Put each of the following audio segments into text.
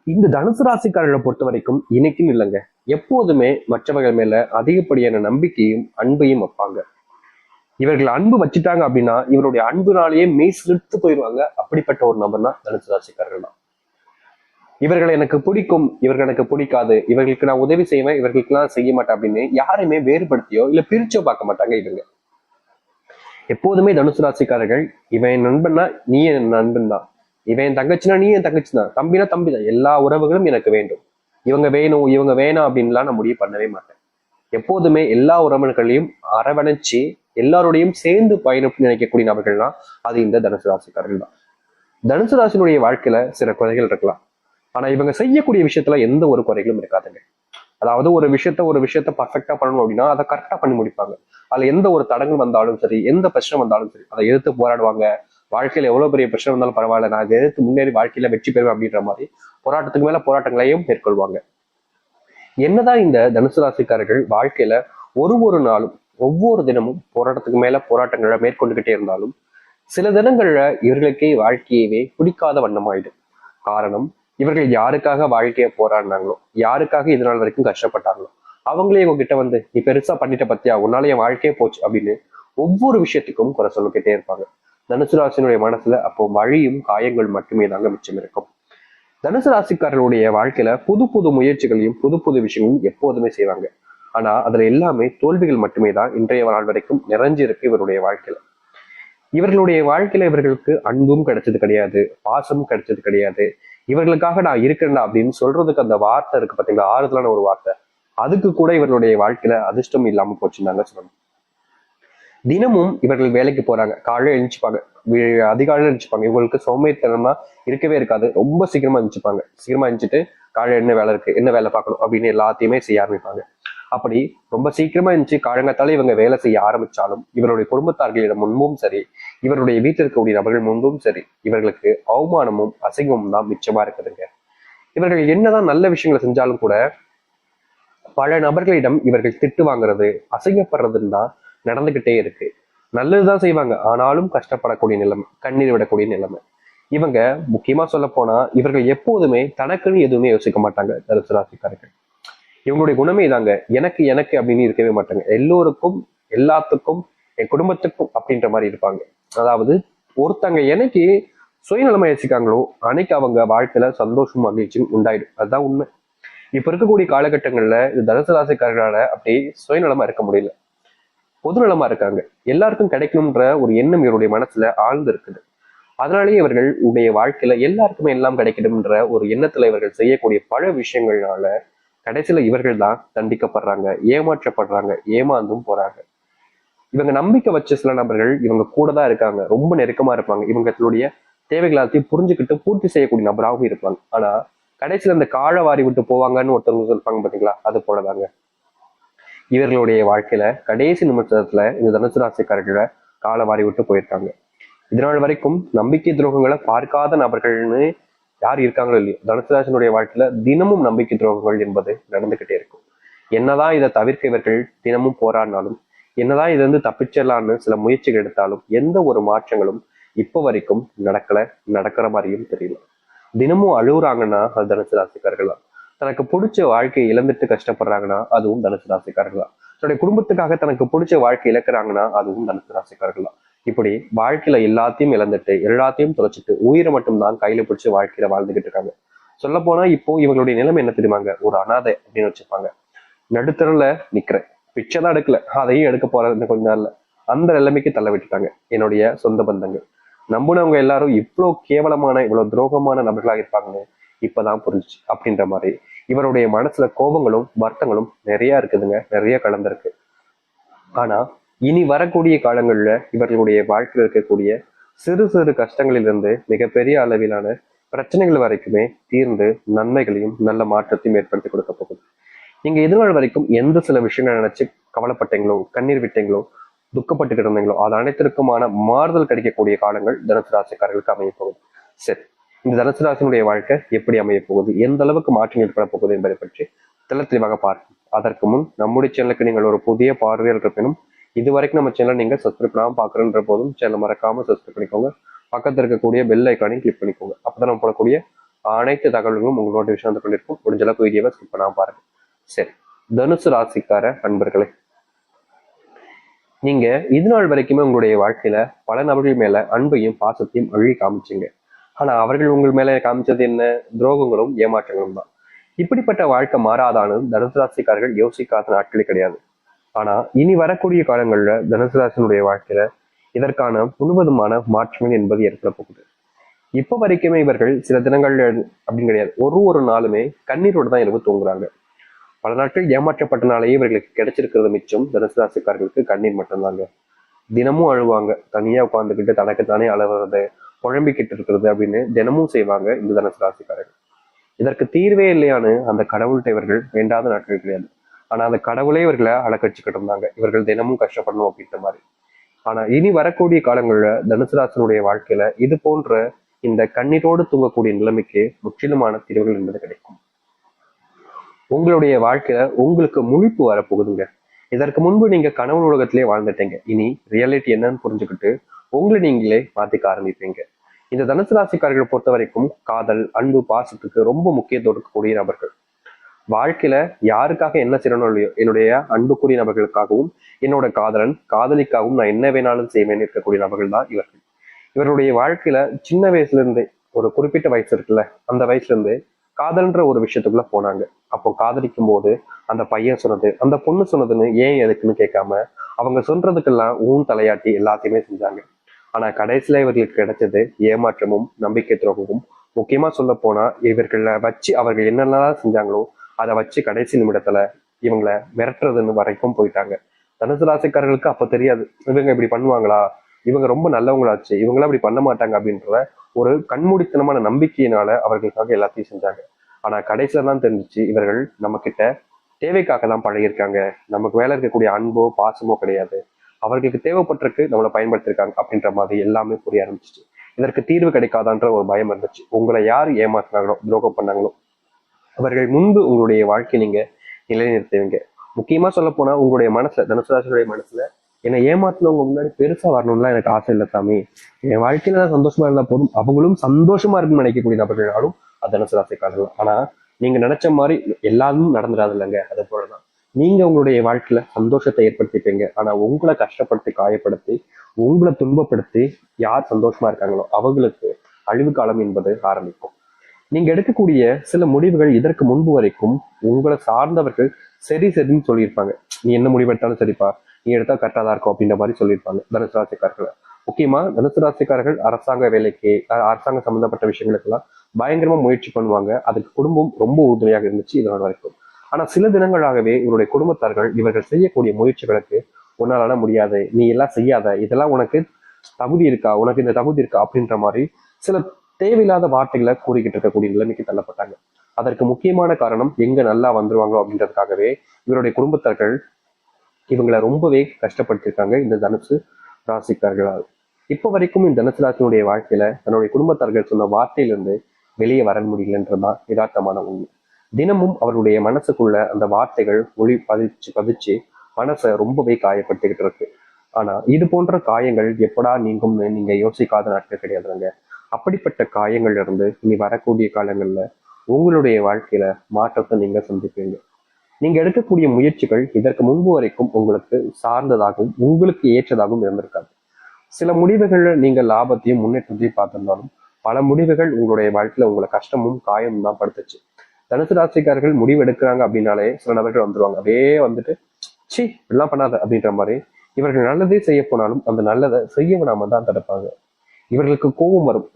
இந்த தனுசு ராசிக்காரர்களை பொறுத்த வரைக்கும் இன்னைக்கும் இல்லைங்க, எப்போதுமே மற்றவர்கள் மேல அதிகப்படியான நம்பிக்கையும் அன்பையும் வைப்பாங்க. இவர்கள் அன்பு வச்சுட்டாங்க அப்படின்னா இவருடைய அன்புனாலேயே மெய் சிலிர்த்து போயிடுவாங்க. அப்படிப்பட்ட ஒரு நபர் தான் தனுசு ராசிக்காரர்கள் தான். இவர்கள் எனக்கு பிடிக்கும், இவர்கள் எனக்கு பிடிக்காது, இவர்களுக்கு நான் உதவி செய்வேன், இவர்களுக்கு நான் செய்ய மாட்டேன் அப்படின்னு யாரையுமே வேறுபடுத்தியோ இல்ல பிரிச்சோ பார்க்க மாட்டாங்க இவங்க. எப்போதுமே தனுசு ராசிக்காரர்கள், இவன் என் நண்பன்னா நீ என் நண்பன் தான், இவன் என் தங்கச்சினா நீ என் தங்கச்சி தான், தம்பினா தம்பி தான், எல்லா உறவுகளும் எனக்கு வேண்டும், இவங்க வேணும் இவங்க வேணாம் அப்படின்லாம் நான் முடிவு பண்ணவே மாட்டேன். எப்போதுமே எல்லா உறவினர்களையும் அரவணைச்சு எல்லாரோடையும் சேர்ந்து பயணம் நினைக்கக்கூடிய நபர்கள்னா அது இந்த தனுசு ராசிக்காரர்கள் தான். தனுசு ராசினுடைய வாழ்க்கையில சில குறைகள் இருக்கலாம், ஆனா இவங்க செய்யக்கூடிய விஷயத்துல எந்த ஒரு குறைகளும் இருக்காதுங்க. அதாவது ஒரு விஷயத்த பர்ஃபெக்டா பண்ணணும் அப்படின்னா அதை கரெக்டா பண்ணி முடிப்பாங்க. அதுல எந்த ஒரு தடங்கள் வந்தாலும் சரி, எந்த பிரச்சனை வந்தாலும் சரி, அதை எதிர்த்து போராடுவாங்க. வாழ்க்கையில எவ்வளவு பெரிய பிரச்சனை வந்தாலும் பரவாயில்ல, நான் அதை எதிர்த்து முன்னேறி வாழ்க்கையில வெற்றி பெறுவேன் அப்படின்ற மாதிரி போராட்டத்துக்கு மேல போராட்டங்களையும் மேற்கொள்வாங்க. என்னதான் இந்த தனுசு ராசிக்காரர்கள் வாழ்க்கையில ஒரு நாளும் ஒவ்வொரு தினமும் போராட்டத்துக்கு மேல போராட்டங்களை மேற்கொண்டுகிட்டே இருந்தாலும் சில தினங்கள்ல இவர்களுக்கே வாழ்க்கையவே பிடிக்காத வண்ணமாயிடும். காரணம், இவர்கள் யாருக்காக வாழ்க்கைய போராடினாங்களோ, யாருக்காக இது நாள் வரைக்கும் கஷ்டப்பட்டாங்களோ, அவங்களே இவங்ககிட்ட வந்து நீ பெருசா பண்ணிட்ட பத்தியா, உன்னால என் வாழ்க்கையே போச்சு அப்படின்னு ஒவ்வொரு விஷயத்துக்கும் குறை சொல்லிக்கிட்டே இருப்பாங்க. தனுசு ராசினுடைய மனசுல அப்போ வழியும் காயங்கள் மட்டுமே தாங்க மிச்சம் இருக்கும். தனுசு ராசிக்காரர்களுடைய வாழ்க்கையில புது புது முயற்சிகளையும் புது புது விஷயங்களும் எப்போதுமே செய்வாங்க. ஆனா அதுல எல்லாமே தோல்விகள் மட்டுமே தான் இன்றைய நாள் வரைக்கும் நிறைஞ்சிருக்கு இவருடைய வாழ்க்கையில. இவர்களுடைய வாழ்க்கையில இவர்களுக்கு அன்பும் கிடைச்சது கிடையாது, பாசமும் கிடைச்சது கிடையாது. இவர்களுக்காக நான் இருக்கிறேன்டா அப்படின்னு சொல்றதுக்கு அந்த வார்த்தை இருக்கு பாத்தீங்களா, ஆறுதலான ஒரு வார்த்தை, அதுக்கு கூட இவர்களுடைய வாழ்க்கையில அதிர்ஷ்டம் இல்லாம போச்சுன்னாங்க சொல்லணும். தினமும் இவர்கள் வேலைக்கு போறாங்க, காலையில எழுந்துச்சுப்பாங்க, அதிகாலையில எழுந்துச்சுப்பாங்க. இவங்களுக்கு சோம்பேறித்தனமா இருக்கவே இருக்காது, ரொம்ப சீக்கிரமா எழுந்துச்சுப்பாங்க. சீக்கிரமா எழுந்துட்டு காலையில என்ன வேலை இருக்கு, என்ன வேலை பார்க்கணும் அப்படின்னு எல்லாத்தையுமே செய்ய ஆரம்பிப்பாங்க. அப்படி ரொம்ப சீக்கிரமா இருந்துச்சு காலங்கத்தால இவங்க வேலை செய்ய ஆரம்பிச்சாலும் இவருடைய குடும்பத்தார்களிடம் முன்பும் சரி, இவருடைய வீட்டில் இருக்கக்கூடிய நபர்கள் முன்பும் சரி, இவர்களுக்கு அவமானமும் அசிங்கமும் தான் மிச்சமா இருக்குதுங்க. இவர்கள் என்னதான் நல்ல விஷயங்களை செஞ்சாலும் கூட பல நபர்களிடம் இவர்கள் திட்டு வாங்குறது, அசிங்கப்படுறதுன்னு தான் நடந்துகிட்டே இருக்கு. நல்லதுதான் செய்வாங்க, ஆனாலும் கஷ்டப்படக்கூடிய நிலைமை, கண்ணீர் விடக்கூடிய நிலைமை. இவங்க முக்கியமா சொல்ல போனா இவர்கள் எப்போதுமே தனக்குன்னு எதுவுமே யோசிக்க மாட்டாங்க தனுசு ராசிக்காரர்கள். இவங்களுடைய குணமே தாங்க, எனக்கு எனக்கு அப்படின்னு இருக்கவே மாட்டாங்க. எல்லோருக்கும், எல்லாத்துக்கும், என் குடும்பத்துக்கும் அப்படின்ற மாதிரி இருப்பாங்க. அதாவது ஒருத்தங்க என்னைக்கு சுயநலமா யோசிக்காங்களோ அன்னைக்கு அவங்க வாழ்க்கையில சந்தோஷம் மகிழ்ச்சியும் உண்டாயிடும். அதுதான் உண்மை. இப்ப இருக்கக்கூடிய காலகட்டங்கள்ல இது தனுசு ராசிக்காரர்களால அப்படி சுயநலமா இருக்க முடியல, பொதுநலமா இருக்காங்க. எல்லாருக்கும் கிடைக்கணும்ன்ற ஒரு எண்ணம் இவருடைய மனசுல ஆழ்ந்து இருக்குது. அதனாலேயே இவர்கள் உடைய வாழ்க்கையில எல்லாருக்குமே எல்லாம் கிடைக்கணும்ன்ற ஒரு எண்ணத்துல இவர்கள் செய்யக்கூடிய பல விஷயங்கள்னால கடைசியில இவர்கள் தான் தண்டிக்கப்படுறாங்க, ஏமாற்றப்படுறாங்க, ஏமாந்தும் போறாங்க. இவங்க நம்பிக்கை வச்ச சில நபர்கள் இவங்க கூட தான் இருக்காங்க, ரொம்ப நெருக்கமா இருப்பாங்க, இவங்களுடைய தேவைகள் எல்லாத்தையும் புரிஞ்சுக்கிட்டு பூர்த்தி செய்யக்கூடிய நபராகவும் இருப்பாங்க. ஆனா கடைசியில இந்த காழ வாரி விட்டு போவாங்கன்னு ஒருத்தவங்க சொல்லுவாங்க பாத்தீங்களா, அது போலதாங்க இவர்களுடைய வாழ்க்கையில கடைசி நிமிஷத்துல இந்த தனுசு ராசிக்காரர்களை காலை வாரி விட்டு போயிருக்காங்க. இதனால் வரைக்கும் நம்பிக்கை துரோகங்களை பார்க்காத நபர்கள்னு யார் இருக்காங்களோ இல்லையோ, தனுசு ராசினுடைய வாழ்க்கையில தினமும் நம்பிக்கை துரோகங்கள் என்பது நடந்துகிட்டே இருக்கும். என்னதான் இதை தவிர்க்க இவர்கள் தினமும் போராடினாலும், என்னதான் இதை தப்பிச்சிடலான்னு சில முயற்சிகள் எடுத்தாலும் எந்த ஒரு மாற்றங்களும் இப்ப வரைக்கும் நடக்கல, நடக்கிற மாதிரியும் தெரியல. தினமும் அழுகுறாங்கன்னா அது தனுசு ராசிக்காரர்கள் தான். தனக்கு பிடிச்ச வாழ்க்கையை இழந்துட்டு கஷ்டப்படுறாங்கன்னா அதுவும் தனுசு ராசிக்காரர்கள் தான். தன்னுடைய குடும்பத்துக்காக தனக்கு பிடிச்ச வாழ்க்கை இழக்கிறாங்கன்னா அதுவும் தனுசு ராசிக்காரர்கள் தான். இப்படி வாழ்க்கையில எல்லாத்தையும் இழந்துட்டு எல்லாத்தையும் தொலைச்சிட்டு உயிரை மட்டும்தான் கையில பிடிச்சி வாழ்க்கையில வாழ்ந்துகிட்டு இருக்காங்க. சொல்ல போனா இப்போ இவங்களுடைய நிலைமை என்ன தெரியுமாங்க, ஒரு அனாதை அப்படின்னு வச்சுப்பாங்க. நடுத்தரல நிக்கிறேன், பிச்சைதான் எடுக்கல, அதையும் எடுக்க போறது கொஞ்ச நாள்ல, அந்த நிலைமைக்கு தள்ள விட்டுட்டாங்க என்னுடைய சொந்த பந்தங்கள். நம்பினவங்க எல்லாரும் இவ்வளவு கேவலமான இவ்வளவு துரோகமான நபர்களாக இருப்பாங்கன்னு இப்பதான் புரிஞ்சுச்சு அப்படின்ற மாதிரி இவருடைய மனசுல கோபங்களும் வருத்தங்களும் நிறைய இருக்குதுங்க, நிறைய கலந்திருக்கு. ஆனா இனி வரக்கூடிய காலங்கள்ல இவர்களுடைய வாழ்க்கையில் இருக்கக்கூடிய சிறு சிறு கஷ்டங்களிலிருந்து மிகப்பெரிய அளவிலான பிரச்சனைகள் வரைக்குமே தீர்ந்து நன்மைகளையும் நல்ல மாற்றத்தையும் ஏற்படுத்தி கொடுக்க போகுது. நீங்க இதுநாள் வரைக்கும் எந்த சில விஷயங்களை நினைச்சு கவலைப்பட்டீங்களோ, கண்ணீர் விட்டீங்களோ, துக்கப்பட்டு இருந்தீங்களோ அது அனைத்திற்குமான மாறுதல் கிடைக்கக்கூடிய காலங்கள் தனுசு ராசிக்காரர்களுக்கு அமைய போகுது. சரி, இந்த தனுசு ராசினுடைய வாழ்க்கை எப்படி அமைய போகுது, எந்த அளவுக்கு மாற்றம் ஏற்பட போகுது என்பதை பற்றி தெளிவாக பார்ப்போம். அதற்கு முன் நம்முடைய சேனலுக்கு நீங்கள் ஒரு புதிய பார்வையில் இருப்பினும் இது வரைக்கும் நம்ம சேனல் நீங்க சப்ஸ்கிரைப் பண்ணாம பாக்குறன்ற போதும் சேனல் மறக்காம சப்ஸ்கிரைப் பண்ணிக்கோங்க. பக்கத்துல இருக்கக்கூடிய பெல் ஐக்கானையும் கிளிக் பண்ணிக்கோங்க. அப்பதான் நம்ம போடக்கூடிய அனைத்து தகவல்களும் உங்க நோட்டிஃபிகேஷன் வந்து கொண்டிருக்கும். முடிஞ்ச அளவுக்கு வீடியோவை ஸ்கிப் பண்ணாம பாருங்க. சரி, தனுசு ராசிக்கார நண்பர்களே, நீங்க இது நாள் வரைக்குமே உங்களுடைய வாழ்க்கையில பல நபர்கள் மேல அன்பையும் பாசத்தையும் அள்ளி காமிச்சீங்க. ஆனா அவர்கள் உங்கள் மேல காமிச்சது என்ன? துரோகங்களும் ஏமாற்றங்களும் தான். இப்படிப்பட்ட வாழ்க்கை மாறாதான்னு தனுசு ராசிக்காரர்கள் யோசிக்காத நாட்களே கிடையாது. ஆனா இனி வரக்கூடிய காலங்கள்ல தனுசு ராசினுடைய வாழ்க்கையில இதற்கான முழுவதுமான மாற்றங்கள் என்பது ஏற்பட போகுது. இப்ப வரைக்குமே இவர்கள் சில தினங்கள் அப்படின்னு கிடையாது, ஒரு நாளுமே கண்ணீரோடு தான் இரவு தூங்குறாங்க. பல நாட்கள் ஏமாற்றப்பட்டனாலேயே இவர்களுக்கு கிடைச்சிருக்கிறது மிச்சம் தனுசு ராசிக்காரர்களுக்கு கண்ணீர் மட்டும்தாங்க. தினமும் அழுவாங்க, தனியா உட்காந்துக்கிட்டு தனக்கு தானே அழுகிறது, குழம்பிக்கிட்டு இருக்கிறது அப்படின்னு தினமும் செய்வாங்க இந்த தனுசு ராசிக்காரர்கள். இதற்கு தீர்வே இல்லையான்னு அந்த கடவுள்கிட்ட இவர்கள் வேண்டாத நாட்கள் கிடையாது. ஆனா அந்த கடவுளே இவர்களை அலக்கடிச்சுக்கிட்டு இருந்தாங்க, இவர்கள் தினமும் கஷ்டப்படணும் அப்படின்ற மாதிரி. ஆனா இனி வரக்கூடிய காலங்கள்ல தனுசு ராசினுடைய வாழ்க்கையில இது போன்ற இந்த கண்ணீரோடு தூங்கக்கூடிய நிலைமைக்கு முற்றிலுமான தீர்வுகள் என்பது கிடைக்கும். உங்களுடைய வாழ்க்கையில உங்களுக்கு முழிப்பு வரப்போகுதுங்க. இதற்கு முன்பு நீங்க கனவு உலகத்திலே வாழ்ந்துட்டீங்க. இனி ரியாலிட்டி என்னன்னு புரிஞ்சுக்கிட்டு உங்களை நீங்களே மாத்திக்க ஆரம்பிப்பீங்க. இந்த தனுசு ராசிக்காரர்களை பொறுத்த வரைக்கும் காதல், அன்பு, பாசத்துக்கு ரொம்ப முக்கியத்துவம் இருக்கக்கூடிய நபர்கள். வாழ்க்கையில யாருக்காக என்ன செய்யணும் இல்லையோ, என்னுடைய அன்புக்குரிய நபர்களுக்காகவும் என்னோட காதலிக்காகவும் நான் என்ன வேணாலும் செய்வேன் இருக்கக்கூடிய நபர்கள் தான் இவர்கள். இவருடைய வாழ்க்கையில சின்ன வயசுல இருந்தே, ஒரு குறிப்பிட்ட வயசு இருக்குல்ல, அந்த வயசுல இருந்து காதல்ன்ற ஒரு விஷயத்துக்குள்ள போனாங்க. அப்போ காதலிக்கும் போது அந்த பையன் சொன்னது, அந்த பொண்ணு சொன்னதுன்னு ஏன் எதுக்குன்னு கேட்காம அவங்க சொல்றதுக்கெல்லாம் தலையாட்டி எல்லாத்தையுமே செஞ்சாங்க. ஆனா கடைசியில இவர்களுக்கு கிடைச்சது ஏமாற்றமும் நம்பிக்கை துரோகமும். முக்கியமா சொல்ல போனா இவர்களை வச்சு அவர்கள் என்னென்னலாம் செஞ்சாங்களோ அதை வச்சு கடைசி நிமிடத்துல இவங்களை மிரட்டுறதுன்னு வரைக்கும் போயிட்டாங்க. தனுசு ராசிக்காரர்களுக்கு அப்ப தெரியாது இவங்க இப்படி பண்ணுவாங்களா, இவங்க ரொம்ப நல்லவங்களாச்சு, இவங்களாம் இப்படி பண்ண மாட்டாங்க அப்படின்ற ஒரு கண்மூடித்தனமான நம்பிக்கையினால அவர்களுக்காக எல்லாத்தையும் செஞ்சாங்க. ஆனா கடைசியில தான் தெரிஞ்சிச்சு இவர்கள் நம்ம கிட்ட தேவைக்காக தான் பழகிருக்காங்க, நமக்கு மேல இருக்கக்கூடிய அன்போ பாசமோ கிடையாது, அவர்களுக்கு தேவைப்பட்டிருக்கு நம்மளை பயன்படுத்திருக்காங்க அப்படின்ற மாதிரி எல்லாமே புரிய ஆரம்பிச்சிச்சு. இதற்கு தீர்வு கிடைக்காதான்ற ஒரு பயம் இருந்துச்சு. உங்களை யார் ஏமாத்தினாங்களோ, துரோகம் பண்ணாங்களோ அவர்கள் முன்பு உங்களுடைய வாழ்க்கை நீங்க நிலைநிறுத்துவீங்க. முக்கியமா சொல்ல போனா உங்களுடைய மனசுல, தனுசு ராசியுடைய மனசுல என்னை ஏமாத்தினவங்க முன்னாடி பெருசா வரணும்லாம் எனக்கு ஆசை இல்லை சாமி, என் வாழ்க்கையில தான் சந்தோஷமா இருந்தா போதும், அவங்களும் சந்தோஷமா இருக்குன்னு நினைக்கக்கூடிய நபர்களாலும் தனுசு ராசிக்காரர்கள். ஆனா நீங்க நினைச்ச மாதிரி எல்லாரும் நடந்துடாது இல்லைங்க. அது போலதான் நீங்க உங்களுடைய வாழ்க்கையில சந்தோஷத்தை ஏற்படுத்திப்பீங்க. ஆனா உங்களை கஷ்டப்படுத்தி, காயப்படுத்தி, உங்களை துன்பப்படுத்தி யார் சந்தோஷமா இருக்காங்களோ அவங்களுக்கு அழிவு காலம் என்பது ஆரம்பிக்கும். நீங்க எடுக்கக்கூடிய சில முடிவுகள் இதற்கு முன்பு வரைக்கும் உங்களை சார்ந்தவர்கள் சரி சரின்னு சொல்லியிருப்பாங்க. நீ என்ன முடிவு எடுத்தாலும் சரிப்பா, நீ எடுத்தா கரெக்டா தான் இருக்கும் அப்படின்ற மாதிரி சொல்லியிருப்பாங்க தனுசு ராசிக்காரர்களை. முக்கியமா தனுசு ராசிக்காரர்கள் அரசாங்க வேலைக்கு, அரசாங்க சம்பந்தப்பட்ட விஷயங்களுக்கெல்லாம் பயங்கரமா முயற்சி பண்ணுவாங்க. அதுக்கு குடும்பம் ரொம்ப உறுதுணையாக இருந்துச்சு இதனால் வரைக்கும். ஆனா சில தினங்களாகவே இவருடைய குடும்பத்தார்கள் இவர்கள் செய்யக்கூடிய முயற்சிகளுக்கு உன்னால முடியாது, நீ எல்லாம் செய்யாத, இதெல்லாம் உனக்கு தகுதி இருக்கா, உனக்கு இந்த தகுதி இருக்கா அப்படின்ற மாதிரி சில தேவையில்லாத வார்த்தைகளை கூறிக்கிட்டு இருக்கக்கூடிய நிலைமைக்கு தள்ளப்பட்டாங்க. அதற்கு முக்கியமான காரணம் எங்க நல்லா வந்துருவாங்களோ அப்படின்றதுக்காகவே இவருடைய குடும்பத்தார்கள் இவங்களை ரொம்பவே கஷ்டப்படுத்திருக்காங்க இந்த தனுசு ராசிக்காரர்களால். இப்ப வரைக்கும் இந்த தனுசு ராசினுடைய வாழ்க்கையில தன்னுடைய குடும்பத்தார்கள் சொன்ன வார்த்தையிலிருந்து வெளியே வர முடியலன்றதுதான் யதார்த்தமான உண்மை. தினமும் அவருடைய மனசுக்குள்ள அந்த வார்த்தைகள் ஒளி பதிச்சு பதிச்சு மனசை ரொம்பவே காயப்படுத்திக்கிட்டு இருக்கு. ஆனா இது போன்ற காயங்கள் எப்படா நீங்கும்னு நீங்க யோசிக்காத நாட்கள் கிடையாதுங்க. அப்படிப்பட்ட காயங்கள்ல இருந்து இனி வரக்கூடிய காலங்கள்ல உங்களுடைய வாழ்க்கையில மாற்றத்தை நீங்க சந்திப்பீங்க. நீங்க எடுக்கக்கூடிய முயற்சிகள் இதற்கு முன்பு வரைக்கும் உங்களுக்கு சார்ந்ததாகவும் உங்களுக்கு ஏற்றதாகவும் இருந்திருக்காது. சில முடிவுகள்ல நீங்க லாபத்தையும் முன்னேற்றத்தையும் பார்த்திருந்தாலும் பல முடிவுகள் உங்களுடைய வாழ்க்கையில உங்களை கஷ்டமும் காயமும் தான் படுத்துச்சு. தனுசு ராசிக்காரர்கள் முடிவு எடுக்கிறாங்க அப்படின்னாலே சில நபர்கள் வந்துருவாங்க, அப்படியே வந்துட்டு சி இப்படிலாம் பண்ணாத அப்படின்ற மாதிரி. இவர்கள் நல்லதே செய்ய போனாலும் அந்த நல்லதை செய்ய விடாம தான் தடுப்பாங்க. இவர்களுக்கு கோபம் வரும்,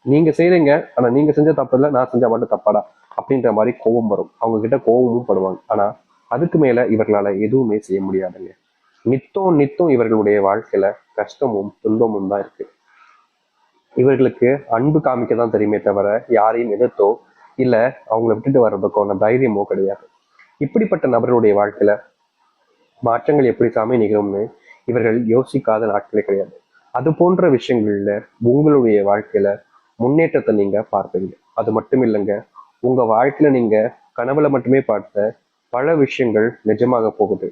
நீங்க செய்றீங்க ஆனா நீங்க செஞ்ச தப்பு இல்லை, நான் செஞ்சா மட்டும் தப்பாடா அப்படின்ற மாதிரி கோபம் வரும். அவங்க கிட்ட கோபமும் படுவாங்க. ஆனா அதுக்கு மேல இவர்களால எதுவுமே செய்ய முடியாதுங்க. நித்தம் நித்தம் இவர்களுடைய வாழ்க்கையில கஷ்டமும் துன்பமும் தான் இருக்கு. இவர்களுக்கு அன்பு காமிக்க தான் தெரியுமே தவிர யாரையும் எதிர்த்தோ இல்ல அவங்கள விட்டுட்டு வர்றதுக்கான தைரியமோ கிடையாது. இப்படிப்பட்ட நபர்களுடைய வாழ்க்கையில மாற்றங்கள் எப்படி சாமி நிகழும்னு இவர்கள் யோசிக்காத நாட்களே கிடையாது. அது போன்ற விஷயங்கள்ல உங்களுடைய வாழ்க்கையில முன்னேற்றத்தை நீங்க பார்ப்பீங்க. அது மட்டும் இல்லைங்க, உங்க வாழ்க்கையில நீங்க கனவுல மட்டுமே பார்த்த பல விஷயங்கள் நிஜமாக போகுது.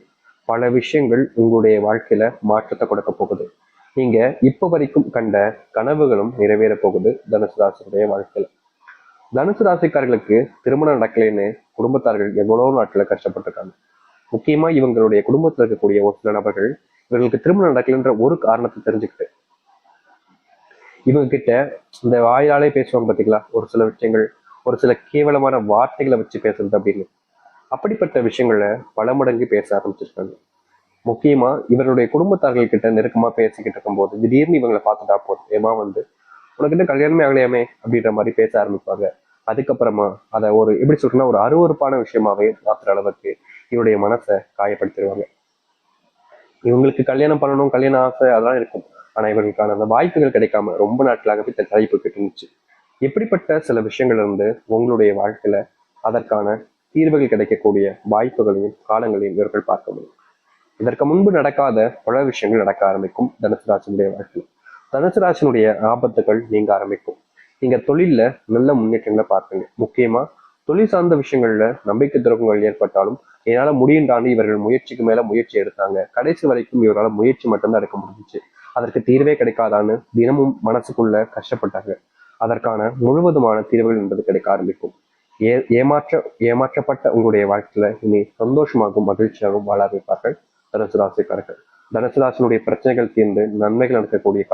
பல விஷயங்கள் உங்களுடைய வாழ்க்கையில மாற்றத்தை கொடுக்க போகுது. நீங்க இப்ப வரைக்கும் கண்ட கனவுகளும் நிறைவேற போகுது தனுசு ராசியுடைய வாழ்க்கையில. தனுசு ராசிக்காரர்களுக்கு திருமணம் நடக்கலைன்னு குடும்பத்தார்கள் எவ்வளவு நாட்களை கஷ்டப்பட்டிருக்காங்க. முக்கியமா இவங்களுடைய குடும்பத்துல இருக்கக்கூடிய ஒரு சில நபர்கள் இவர்களுக்கு திருமணம் நடக்கலைன்ற ஒரு காரணத்தை தெரிஞ்சுக்கிட்டு இவங்க கிட்ட இந்த வாயாலே பேசுவாங்க பாத்தீங்களா, ஒரு சில விஷயங்கள், ஒரு சில கேவலமான வார்த்தைகளை வச்சு பேசுறது அப்படின்னு, அப்படிப்பட்ட விஷயங்களை பல மடங்கு பேச ஆரம்பிச்சிருக்காங்க. முக்கியமா இவருடைய குடும்பத்தார்கள் கிட்ட நெருக்கமா பேசிக்கிட்டு இருக்கும்போது திடீர்னு இவங்களை பார்த்துட்டா போதும், ஏமா உனக்கிட்ட கல்யாணமே ஆகலையாமே அப்படின்ற மாதிரி பேச ஆரம்பிப்பாங்க. அதுக்கப்புறமா அதை ஒரு எப்படி சொல்றேன்னா ஒரு அருவறுப்பான விஷயமாவே மாத்துற அளவுக்கு இவருடைய மனசை காயப்படுத்திடுவாங்க. இவங்களுக்கு கல்யாணம் பண்ணணும், கல்யாண ஆசை அதெல்லாம் இருக்கும். ஆனா இவர்களுக்கான அந்த வாய்ப்புகள் கிடைக்காம ரொம்ப நாட்களாகவே தள்ளிப்பட்டு இருந்துச்சு. எப்படிப்பட்ட சில விஷயங்கள் இருந்து உங்களுடைய வாழ்க்கையில அதற்கான தீர்வுகள் கிடைக்கக்கூடிய வாய்ப்புகளையும் காலங்களையும் இவர்கள் பார்க்க முடியும். இதற்கு முன்பு நடக்காத பல விஷயங்கள் நடக்க ஆரம்பிக்கும் தனுசு ராசினுடைய வாழ்க்கையில். தனுசு ராசினுடைய ஆபத்துகள் நீங்க ஆரம்பிக்கும். நீங்க தொழில்ல நல்ல முன்னேற்றங்களை பார்ப்பீங்க. முக்கியமா தொழில் சார்ந்த விஷயங்கள்ல நம்பிக்கை துரோகங்கள் ஏற்பட்டாலும் என்னால முடியுண்டான்னு இவர்கள் முயற்சிக்கு மேல முயற்சி எடுத்தாங்க. கடைசி வரைக்கும் இவரால் முயற்சி மட்டும்தான் எடுக்க முடிஞ்சிச்சு. அதற்கு தீர்வே கிடைக்காதான்னு தினமும் மனசுக்குள்ள கஷ்டப்பட்டாங்க. அதற்கான முழுவதுமான தீர்வுகள் என்பது கிடைக்க ஆரம்பிக்கும். ஏமாற்றப்பட்ட உங்களுடைய வாழ்க்கையில இனி சந்தோஷமாகவும் மகிழ்ச்சியாகவும் வாழ வைப்பார்கள் தனுசு ராசிக்காரர்கள். தனுசு ராசினுடைய பிரச்சனைகள் தீர்ந்து நன்மைகள் நடக்கக்கூடிய